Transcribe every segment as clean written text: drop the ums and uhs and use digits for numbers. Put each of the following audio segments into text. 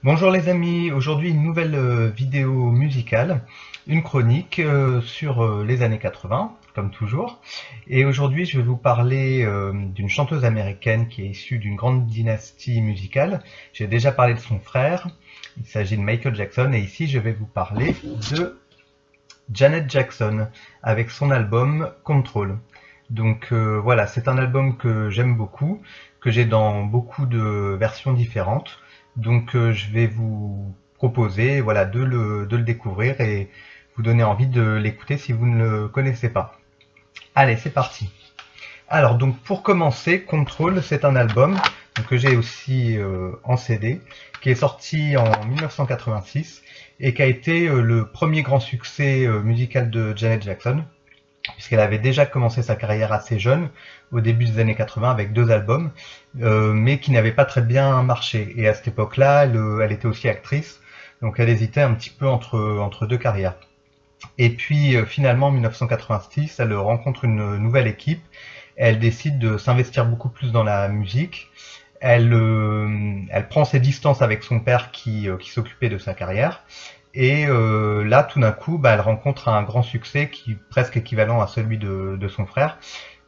Bonjour les amis, aujourd'hui une nouvelle vidéo musicale, une chronique sur les années 80, comme toujours. Et aujourd'hui je vais vous parler d'une chanteuse américaine qui est issue d'une grande dynastie musicale. J'ai déjà parlé de son frère, il s'agit de Michael Jackson, et ici je vais vous parler de Janet Jackson avec son album Control. Donc voilà, c'est un album que j'aime beaucoup, que j'ai dans beaucoup de versions différentes. Donc je vais vous proposer voilà, de le découvrir et vous donner envie de l'écouter si vous ne le connaissez pas. Allez, c'est parti. Alors donc pour commencer, Control, c'est un album donc, que j'ai aussi en CD, qui est sorti en 1986 et qui a été le premier grand succès musical de Janet Jackson, puisqu'elle avait déjà commencé sa carrière assez jeune, au début des années 80, avec 2 albums, mais qui n'avaient pas très bien marché. Et à cette époque-là, elle était aussi actrice, donc elle hésitait un petit peu entre 2 carrières. Et puis finalement, en 1986, elle rencontre une nouvelle équipe, elle décide de s'investir beaucoup plus dans la musique, elle prend ses distances avec son père qui s'occupait de sa carrière, et là, tout d'un coup, elle rencontre un grand succès qui est presque équivalent à celui de son frère,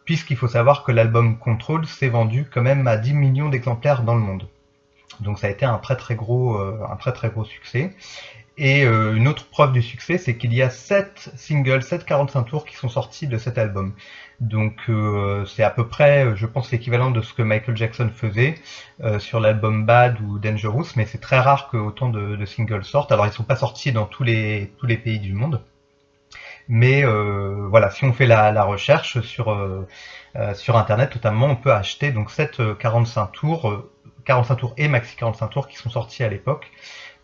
puisqu'il faut savoir que l'album Control s'est vendu quand même à 10 millions d'exemplaires dans le monde. Donc ça a été un très très gros succès. Et une autre preuve du succès, c'est qu'il y a 7 singles, 7 45 tours qui sont sortis de cet album. Donc c'est à peu près, je pense, l'équivalent de ce que Michael Jackson faisait sur l'album Bad ou Dangerous, mais c'est très rare que autant de singles sortent. Alors ils ne sont pas sortis dans tous les pays du monde, mais voilà, si on fait la recherche sur internet notamment, on peut acheter donc 7 45 tours et maxi 45 tours qui sont sortis à l'époque.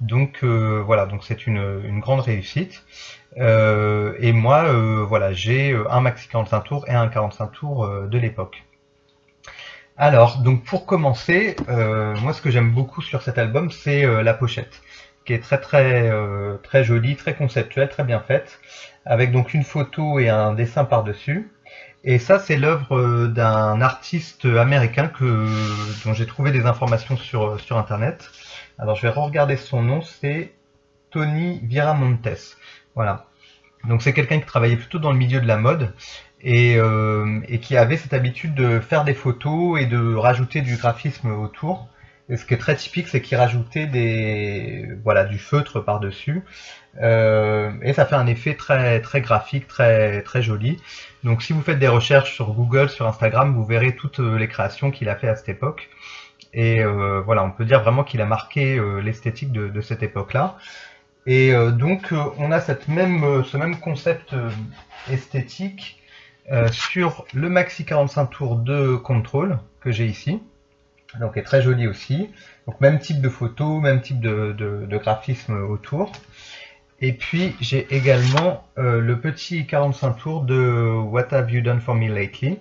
Donc voilà, donc c'est une grande réussite. Et moi, voilà, j'ai un maxi 45 tours et un 45 tours de l'époque. Alors, donc pour commencer, moi ce que j'aime beaucoup sur cet album, c'est la pochette, qui est très jolie, très conceptuelle, très bien faite, avec donc une photo et un dessin par-dessus. Et ça, c'est l'œuvre d'un artiste américain dont j'ai trouvé des informations sur Internet. Alors, je vais regarder son nom, c'est Tony Viramontes. Voilà. Donc, c'est quelqu'un qui travaillait plutôt dans le milieu de la mode et qui avait cette habitude de faire des photos et de rajouter du graphisme autour. Et ce qui est très typique, c'est qu'il rajoutait du feutre par-dessus. Et ça fait un effet très, très graphique, très, très joli. Donc si vous faites des recherches sur Google, sur Instagram, vous verrez toutes les créations qu'il a fait à cette époque. Et voilà, on peut dire vraiment qu'il a marqué l'esthétique de cette époque-là. Et donc on a ce même concept esthétique sur le maxi 45 tours de Control que j'ai ici. Donc est très joli aussi. Donc même type de photo, même type de graphisme autour. Et puis j'ai également le petit 45 tours de What Have You Done For Me Lately.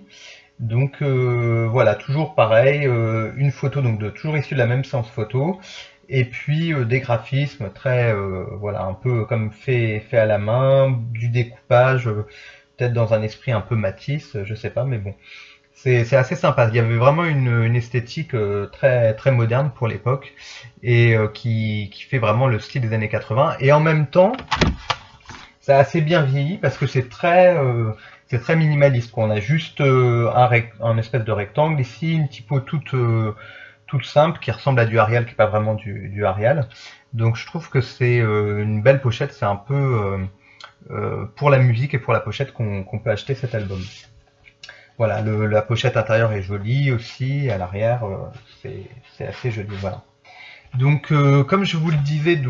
Donc voilà, toujours pareil, une photo donc toujours issue de la même séance photo, et puis des graphismes très voilà, un peu comme fait à la main, du découpage, peut-être dans un esprit un peu Matisse, je sais pas, mais bon. C'est assez sympa. Il y avait vraiment une esthétique très, très moderne pour l'époque et qui fait vraiment le style des années 80. Et en même temps, ça a assez bien vieilli parce que c'est très minimaliste. On a juste un espèce de rectangle ici, une typo toute simple qui ressemble à du Arial, qui n'est pas vraiment du Arial. Donc je trouve que c'est une belle pochette. C'est un peu pour la musique et pour la pochette qu'on peut acheter cet album. Voilà, la pochette intérieure est jolie aussi, à l'arrière, c'est assez joli, voilà. Donc, comme je vous le disais,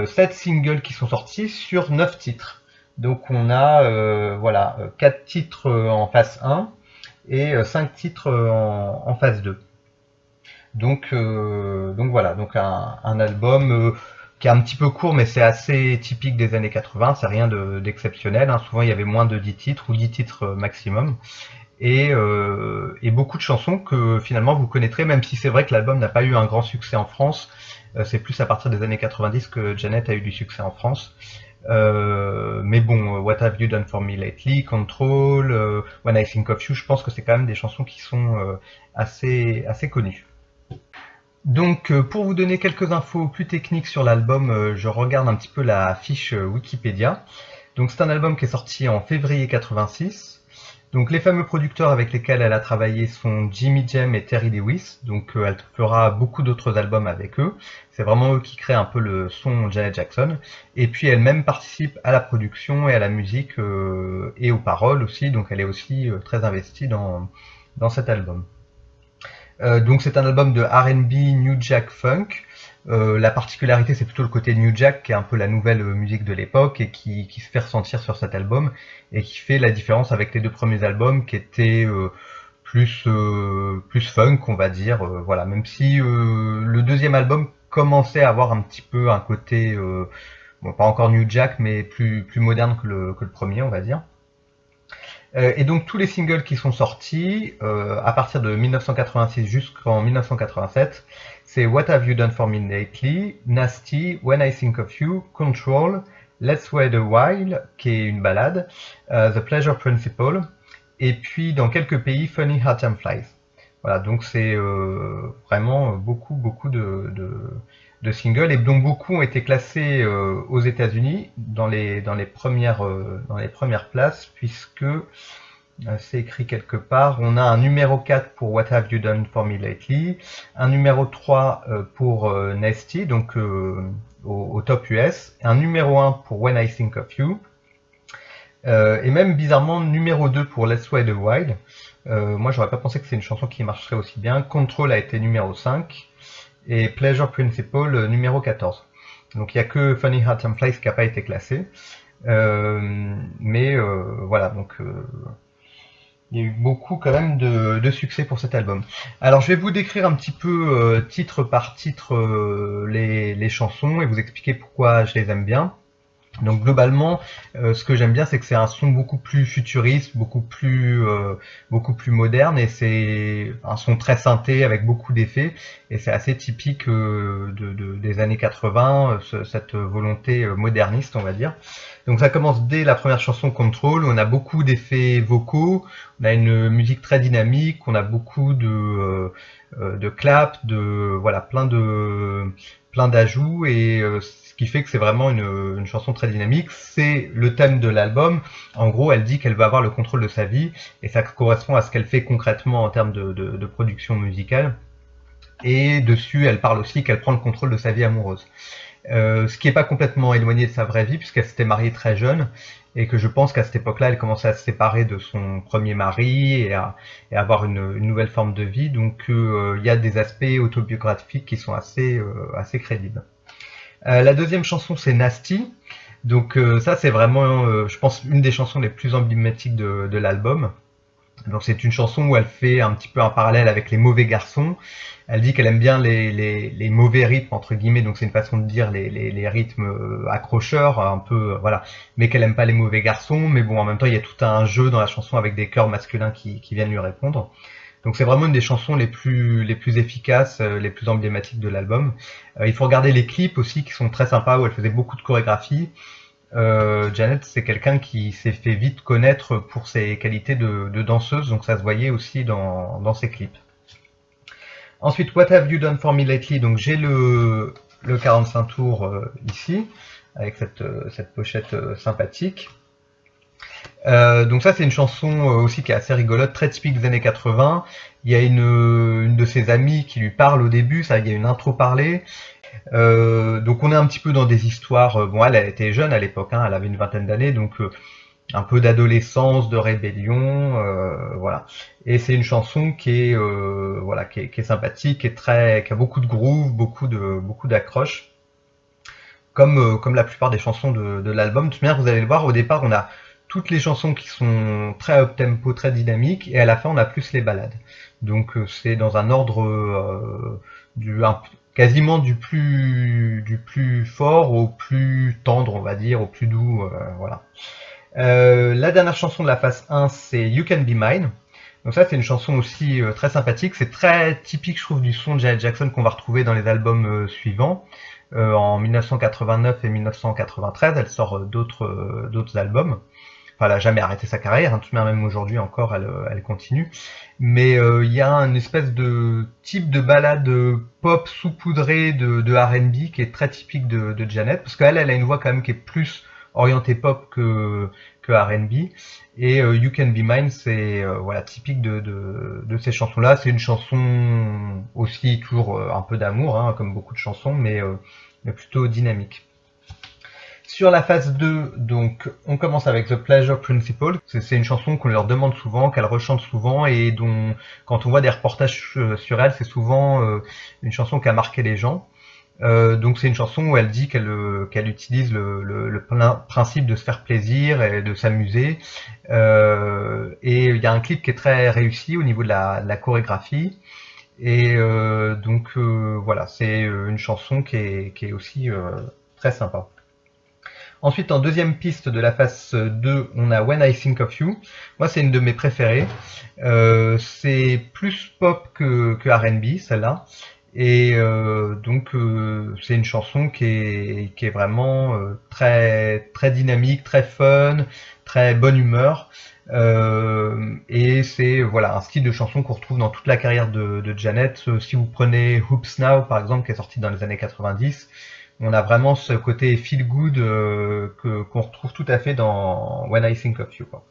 7 singles qui sont sortis sur 9 titres. Donc, on a 4 titres en phase 1 et 5 titres en phase 2. Donc voilà, donc un album qui est un petit peu court, mais c'est assez typique des années 80, c'est rien d'exceptionnel. Hein. Souvent, il y avait moins de 10 titres ou 10 titres maximum. Et beaucoup de chansons que finalement vous connaîtrez, même si c'est vrai que l'album n'a pas eu un grand succès en France. C'est plus à partir des années 90 que Janet a eu du succès en France. Mais bon, What Have You Done For Me Lately, Control, When I Think of You, je pense que c'est quand même des chansons qui sont assez connues. Donc pour vous donner quelques infos plus techniques sur l'album, je regarde un petit peu la fiche Wikipédia. Donc c'est un album qui est sorti en février 86. Donc les fameux producteurs avec lesquels elle a travaillé sont Jimmy Jam et Terry Lewis. Donc elle fera beaucoup d'autres albums avec eux. C'est vraiment eux qui créent un peu le son Janet Jackson. Et puis elle-même participe à la production et à la musique et aux paroles aussi. Donc elle est aussi très investie dans cet album. Donc c'est un album de R&B New Jack Funk. La particularité, c'est plutôt le côté New Jack, qui est un peu la nouvelle musique de l'époque et qui se fait ressentir sur cet album et qui fait la différence avec les deux premiers albums qui étaient plus funk, on va dire. Voilà, même si le deuxième album commençait à avoir un petit peu un côté, bon, pas encore New Jack, mais plus moderne que le premier, on va dire. Et donc tous les singles qui sont sortis à partir de 1986 jusqu'en 1987, c'est What Have You Done For Me Lately, Nasty, When I Think of You, Control, Let's Wait a While, qui est une ballade, The Pleasure Principle, et puis dans quelques pays, Funny How Time Flies. Voilà, donc c'est vraiment beaucoup de singles, et donc beaucoup ont été classés aux États-Unis dans les premières places, puisque c'est écrit quelque part. On a un numéro 4 pour What Have You Done For Me Lately, un numéro 3 pour Nasty, donc au top US, un numéro 1 pour When I Think of You, et même bizarrement numéro 2 pour Let's Wait a While. Moi j'aurais pas pensé que c'est une chanson qui marcherait aussi bien. Control a été numéro 5 et Pleasure Principle numéro 14. Donc il n'y a que Funny How Time Flies qui n'a pas été classé. Mais voilà, donc il y a eu beaucoup quand même de succès pour cet album. Alors je vais vous décrire un petit peu titre par titre les chansons et vous expliquer pourquoi je les aime bien. Donc globalement, ce que j'aime bien, c'est que c'est un son beaucoup plus futuriste, beaucoup plus moderne, et c'est un son très synthé avec beaucoup d'effets, et c'est assez typique des années 80, cette volonté moderniste, on va dire. Donc ça commence dès la première chanson Control, on a beaucoup d'effets vocaux, on a une musique très dynamique, on a beaucoup de claps, voilà, plein d'ajouts, et ce qui fait que c'est vraiment une chanson très dynamique. C'est le thème de l'album. En gros, elle dit qu'elle veut avoir le contrôle de sa vie, et ça correspond à ce qu'elle fait concrètement en termes de production musicale. Et dessus, elle parle aussi qu'elle prend le contrôle de sa vie amoureuse. Ce qui n'est pas complètement éloigné de sa vraie vie, puisqu'elle s'était mariée très jeune, et que je pense qu'à cette époque-là, elle commençait à se séparer de son premier mari et à avoir une nouvelle forme de vie. Donc il y a des aspects autobiographiques qui sont assez crédibles. La deuxième chanson, c'est Nasty. Donc ça, c'est vraiment, je pense, une des chansons les plus emblématiques de l'album. Donc c'est une chanson où elle fait un petit peu un parallèle avec les mauvais garçons. Elle dit qu'elle aime bien les mauvais rythmes, entre guillemets, donc c'est une façon de dire les rythmes accrocheurs, un peu, voilà, mais qu'elle aime pas les mauvais garçons. Mais bon, en même temps, il y a tout un jeu dans la chanson avec des chœurs masculins qui viennent lui répondre. Donc c'est vraiment une des chansons les plus efficaces, les plus emblématiques de l'album. Il faut regarder les clips aussi qui sont très sympas, où elle faisait beaucoup de chorégraphie. Janet, c'est quelqu'un qui s'est fait vite connaître pour ses qualités de danseuse, donc ça se voyait aussi dans ses clips. Ensuite, What Have You Done For Me Lately, donc j'ai le 45 tours ici, avec cette pochette sympathique. Donc ça, c'est une chanson aussi qui est assez rigolote, très typique des années 80. Il y a une de ses amies qui lui parle au début, ça, il y a une intro parlée. Donc on est un petit peu dans des histoires, bon, elle était jeune à l'époque, hein, elle avait une vingtaine d'années, donc un peu d'adolescence, de rébellion, voilà. Et c'est une chanson qui est voilà, qui est sympathique, qui a beaucoup de groove, beaucoup d'accroche, comme la plupart des chansons de l'album. De toute manière, vous allez le voir, au départ, on a toutes les chansons qui sont très up tempo, très dynamiques, et à la fin, on a plus les ballades. Donc c'est dans un ordre quasiment du plus fort au plus tendre, on va dire, au plus doux, voilà. La dernière chanson de la phase 1, c'est You Can Be Mine. Donc ça, c'est une chanson aussi très sympathique. C'est très typique, je trouve, du son de Janet Jackson qu'on va retrouver dans les albums suivants. En 1989 et 1993, elle sort d'autres albums. enfin, elle a jamais arrêté sa carrière, hein, tout de même aujourd'hui encore, elle continue. Mais il y a une espèce de type de ballade pop saupoudrée de R&B qui est très typique de Janet, parce qu'elle a une voix quand même qui est plus orientée pop que R&B. Et You Can Be Mine, c'est voilà, typique de ces chansons-là. C'est une chanson aussi toujours un peu d'amour, hein, comme beaucoup de chansons, mais plutôt dynamique. Sur la phase 2, donc, on commence avec The Pleasure Principle. C'est une chanson qu'on leur demande souvent, qu'elle rechante souvent, et dont, quand on voit des reportages sur elle, c'est souvent une chanson qui a marqué les gens. Donc c'est une chanson où elle dit qu'elle utilise le principe de se faire plaisir et de s'amuser. Et il y a un clip qui est très réussi au niveau de la chorégraphie. Et donc voilà, c'est une chanson qui est aussi très sympa. Ensuite, en deuxième piste de la phase 2, on a When I Think of You. Moi, c'est une de mes préférées. C'est plus pop que R&B, celle-là. Et donc, c'est une chanson qui est vraiment très, très dynamique, très fun, très bonne humeur. Et c'est voilà, un style de chanson qu'on retrouve dans toute la carrière de Janet. Si vous prenez Hoops Now, par exemple, qui est sorti dans les années 90, on a vraiment ce côté feel good qu'on retrouve tout à fait dans When I Think of You, quoi.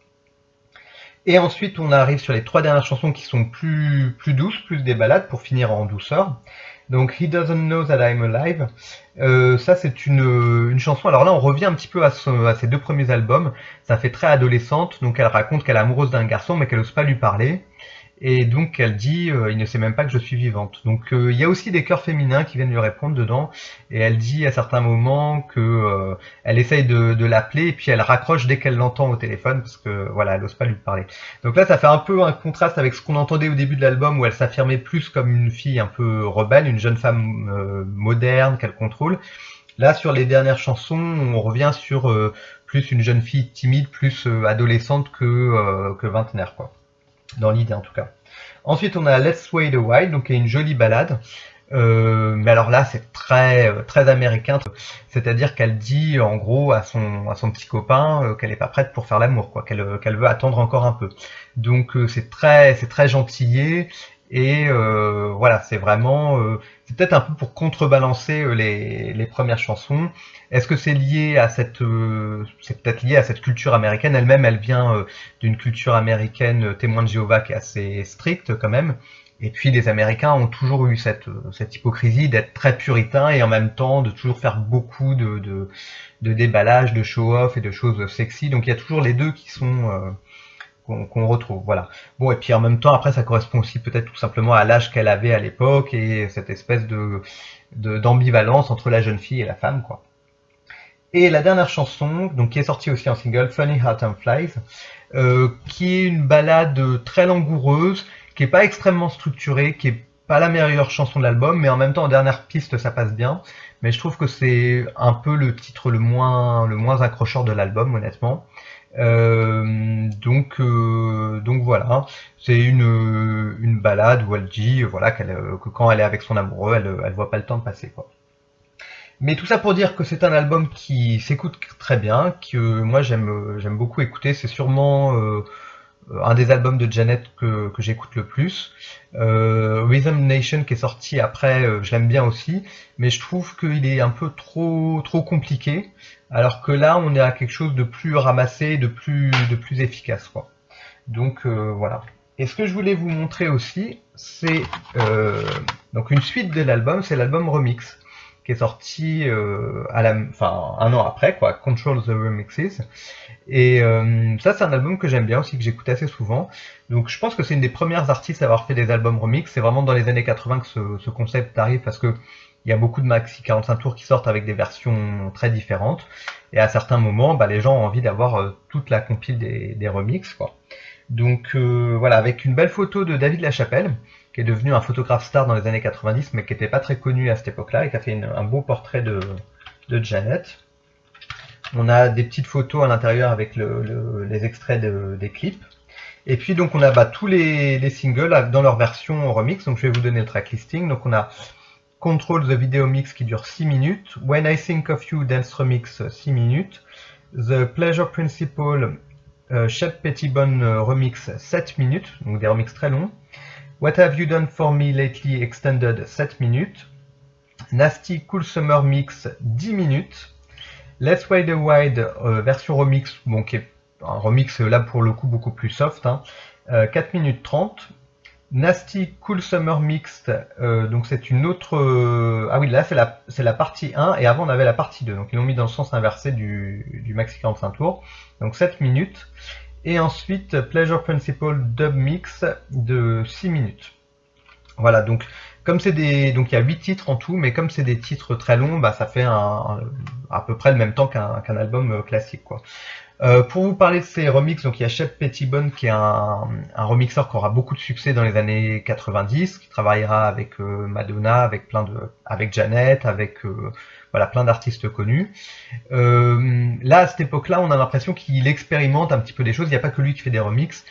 Et ensuite, on arrive sur les trois dernières chansons qui sont plus douces, plus des ballades, pour finir en douceur. Donc, He Doesn't Know That I'm Alive. Ça, c'est une chanson. Alors là, on revient un petit peu à ses deux premiers albums. Ça fait très adolescente. Donc, elle raconte qu'elle est amoureuse d'un garçon, mais qu'elle n'ose pas lui parler. Et donc elle dit il ne sait même pas que je suis vivante. Donc il y a aussi des chœurs féminins qui viennent lui répondre dedans, et elle dit à certains moments que elle essaye de l'appeler, et puis elle raccroche dès qu'elle l'entend au téléphone, parce que voilà, elle n'ose pas lui parler. Donc là, ça fait un peu un contraste avec ce qu'on entendait au début de l'album, où elle s'affirmait plus comme une fille un peu rebelle, une jeune femme moderne qu'elle contrôle. Là, sur les dernières chansons, on revient sur plus une jeune fille timide, plus adolescente que vingtenaire, quoi. Dans l'idée en tout cas. Ensuite, on a Let's Wait a While, donc qui est une jolie ballade. Mais alors là, c'est très très américain. C'est-à-dire qu'elle dit en gros à son petit copain qu'elle n'est pas prête pour faire l'amour, quoi, qu'elle veut attendre encore un peu. Donc c'est très gentillé. Et voilà, c'est vraiment, c'est peut-être un peu pour contrebalancer les premières chansons. Est-ce que c'est lié à c'est peut-être lié à cette culture américaine elle-même? Elle vient d'une culture américaine témoin de Jéhovah qui est assez stricte quand même. Et puis les Américains ont toujours eu cette hypocrisie d'être très puritains et en même temps de toujours faire beaucoup de déballage, de show-off et de choses sexy. Donc il y a toujours les deux qui sont qu'on retrouve, voilà. Bon, et puis en même temps, après, ça correspond aussi peut-être tout simplement à l'âge qu'elle avait à l'époque et cette espèce d'ambivalence entre la jeune fille et la femme, quoi. Et la dernière chanson, donc qui est sortie aussi en single, Funny How Time Flies, qui est une ballade très langoureuse, qui est pas extrêmement structurée, qui est pas la meilleure chanson de l'album, mais en même temps en dernière piste ça passe bien. Mais je trouve que c'est un peu le titre le moins accrocheur de l'album, honnêtement. Donc voilà, c'est une balade où elle dit voilà que quand elle est avec son amoureux, elle voit pas le temps de passer, quoi. Mais tout ça pour dire que c'est un album qui s'écoute très bien, que moi j'aime beaucoup écouter. C'est sûrement un des albums de Janet que j'écoute le plus. Rhythm Nation qui est sorti après, je l'aime bien aussi, mais je trouve qu'il est un peu trop compliqué, alors que là on est à quelque chose de plus ramassé, de plus efficace, quoi. Donc voilà. Et ce que je voulais vous montrer aussi, c'est donc une suite de l'album, c'est l'album Remix, qui est sorti un an après, quoi, Control the Remixes. Et ça, c'est un album que j'aime bien aussi, que j'écoute assez souvent. Donc je pense que c'est une des premières artistes à avoir fait des albums remix. C'est vraiment dans les années 80 que ce concept arrive, parce que il y a beaucoup de maxi 45 tours qui sortent avec des versions très différentes. Et à certains moments, les gens ont envie d'avoir toute la compile des remixes, quoi. Donc voilà, avec une belle photo de David Lachapelle, qui est devenu un photographe star dans les années 90, mais qui n'était pas très connu à cette époque-là, et qui a fait un beau portrait de Janet. On a des petites photos à l'intérieur avec les extraits des clips. Et puis donc on a tous les singles dans leur version remix. Donc je vais vous donner le track listing. Donc on a Control the Video Mix qui dure 6 minutes, When I Think of You Dance Remix 6 minutes, The Pleasure Principle Shep Pettibone remix 7 minutes, donc des remixes très longs. What Have You Done For Me Lately Extended 7 minutes. Nasty Cool Summer Mix 10 minutes. Let's Wide Wide version remix, bon, qui est un remix là pour le coup beaucoup plus soft, hein, 4 minutes 30. Nasty Cool Summer Mixed, donc c'est une autre... ah oui, là c'est la partie 1 et avant on avait la partie 2, donc ils l'ont mis dans le sens inversé du maxi 45 tours, donc 7 minutes. Et ensuite Pleasure Principle Dub Mix de 6 minutes. Voilà, donc comme c'est donc il y a 8 titres en tout, mais comme c'est des titres très longs, bah ça fait à peu près le même temps qu'un album classique, quoi. Pour vous parler de ces remixes, donc il y a Shep Pettibone qui est un remixeur qui aura beaucoup de succès dans les années 90, qui travaillera avec Madonna, avec Janet, avec voilà, plein d'artistes connus. Là, à cette époque-là, on a l'impression qu'il expérimente un petit peu des choses. Il n'y a pas que lui qui fait des remixes,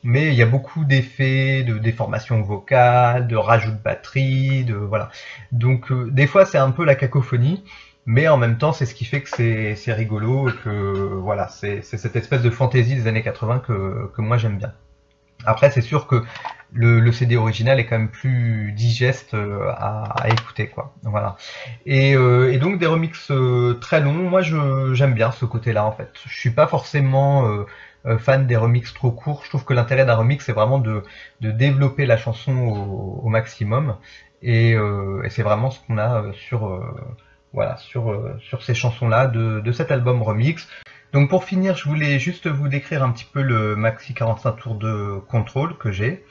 mais il y a beaucoup d'effets, de déformations vocales, de rajout de batterie, voilà. Donc des fois, c'est un peu la cacophonie. Mais en même temps, c'est ce qui fait que c'est rigolo, et que voilà, c'est cette espèce de fantaisie des années 80 que moi j'aime bien. Après, c'est sûr que le CD original est quand même plus digeste à écouter, quoi. Voilà. Et donc des remixes très longs, moi j'aime bien ce côté-là en fait. Je suis pas forcément fan des remixes trop courts. Je trouve que l'intérêt d'un remix c'est vraiment de développer la chanson au maximum. Et c'est vraiment ce qu'on a voilà, sur ces chansons-là de cet album remix. Donc pour finir, je voulais juste vous décrire un petit peu le maxi 45 tours de Control que j'ai.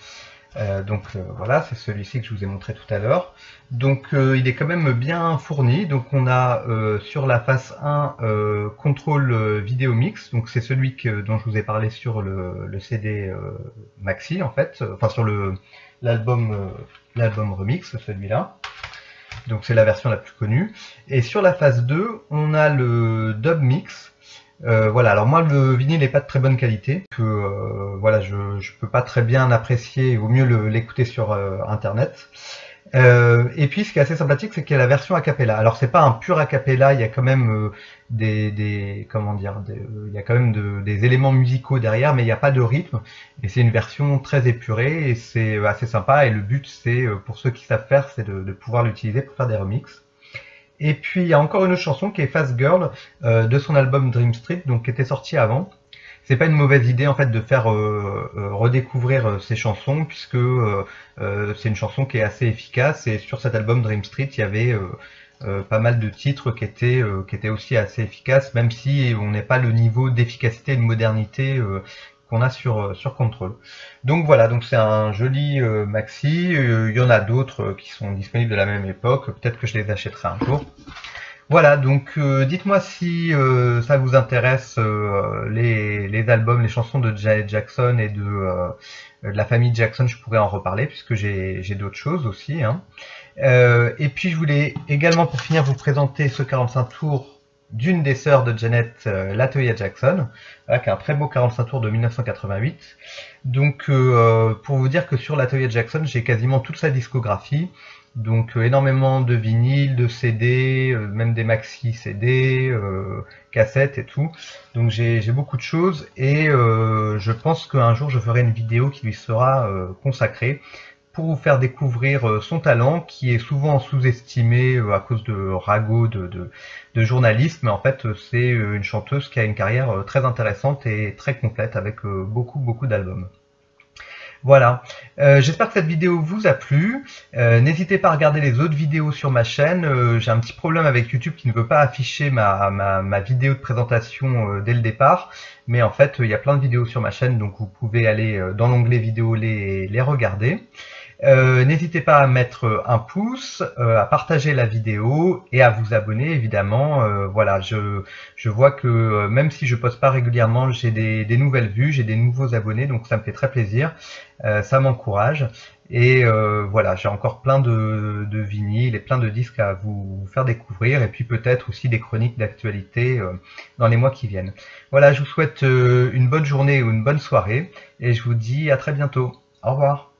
Voilà, c'est celui-ci que je vous ai montré tout à l'heure. Donc il est quand même bien fourni. Donc on a sur la face 1 Control Video Mix. Donc c'est celui dont je vous ai parlé sur le CD maxi en fait. Enfin sur l'album remix, celui-là. Donc c'est la version la plus connue. Et sur la phase 2, on a le dub mix. Voilà, alors moi le vinyle n'est pas de très bonne qualité, voilà, je peux pas très bien apprécier, il vaut mieux l'écouter sur internet. Et puis ce qui est assez sympathique, c'est qu'il y a la version a cappella. Alors c'est pas un pur a cappella, il y a quand même comment dire, il y a quand même des éléments musicaux derrière, mais il n'y a pas de rythme. Et c'est une version très épurée et c'est assez sympa. Et le but, c'est pour ceux qui savent faire, c'est de pouvoir l'utiliser pour faire des remixes. Et puis il y a encore une autre chanson qui est Fast Girl de son album Dream Street, donc qui était sorti avant. C'est pas une mauvaise idée en fait de faire redécouvrir ces chansons, puisque c'est une chanson qui est assez efficace, et sur cet album Dream Street il y avait pas mal de titres qui étaient aussi assez efficaces, même si on n'est pas le niveau d'efficacité et de modernité qu'on a sur Control. Donc voilà, donc c'est un joli maxi. Il y en a d'autres qui sont disponibles de la même époque, peut-être que je les achèterai un jour. Voilà, donc dites-moi si ça vous intéresse les albums, les chansons de Janet Jackson et de la famille Jackson. Je pourrais en reparler puisque j'ai d'autres choses aussi, hein. Et puis je voulais également pour finir vous présenter ce 45 tours d'une des sœurs de Janet, Latoya Jackson, voilà, qui a un très beau 45 tours de 1988. Donc pour vous dire que sur Latoya Jackson, j'ai quasiment toute sa discographie. Donc énormément de vinyles, de CD, même des maxi CD, cassettes et tout. Donc j'ai beaucoup de choses et je pense qu'un jour je ferai une vidéo qui lui sera consacrée pour vous faire découvrir son talent qui est souvent sous-estimé à cause de ragots de journalistes, mais en fait c'est une chanteuse qui a une carrière très intéressante et très complète avec beaucoup d'albums. Voilà, j'espère que cette vidéo vous a plu. N'hésitez pas à regarder les autres vidéos sur ma chaîne. J'ai un petit problème avec YouTube qui ne veut pas afficher ma vidéo de présentation dès le départ. Mais en fait, il y a plein de vidéos sur ma chaîne, donc vous pouvez aller dans l'onglet vidéo les regarder. N'hésitez pas à mettre un pouce, à partager la vidéo et à vous abonner évidemment. Voilà, je vois que même si je poste pas régulièrement, j'ai des nouvelles vues, j'ai des nouveaux abonnés, donc ça me fait très plaisir, ça m'encourage. Et voilà, j'ai encore plein de vinyles et plein de disques à vous faire découvrir, et puis peut-être aussi des chroniques d'actualité dans les mois qui viennent. Voilà, je vous souhaite une bonne journée ou une bonne soirée, et je vous dis à très bientôt. Au revoir.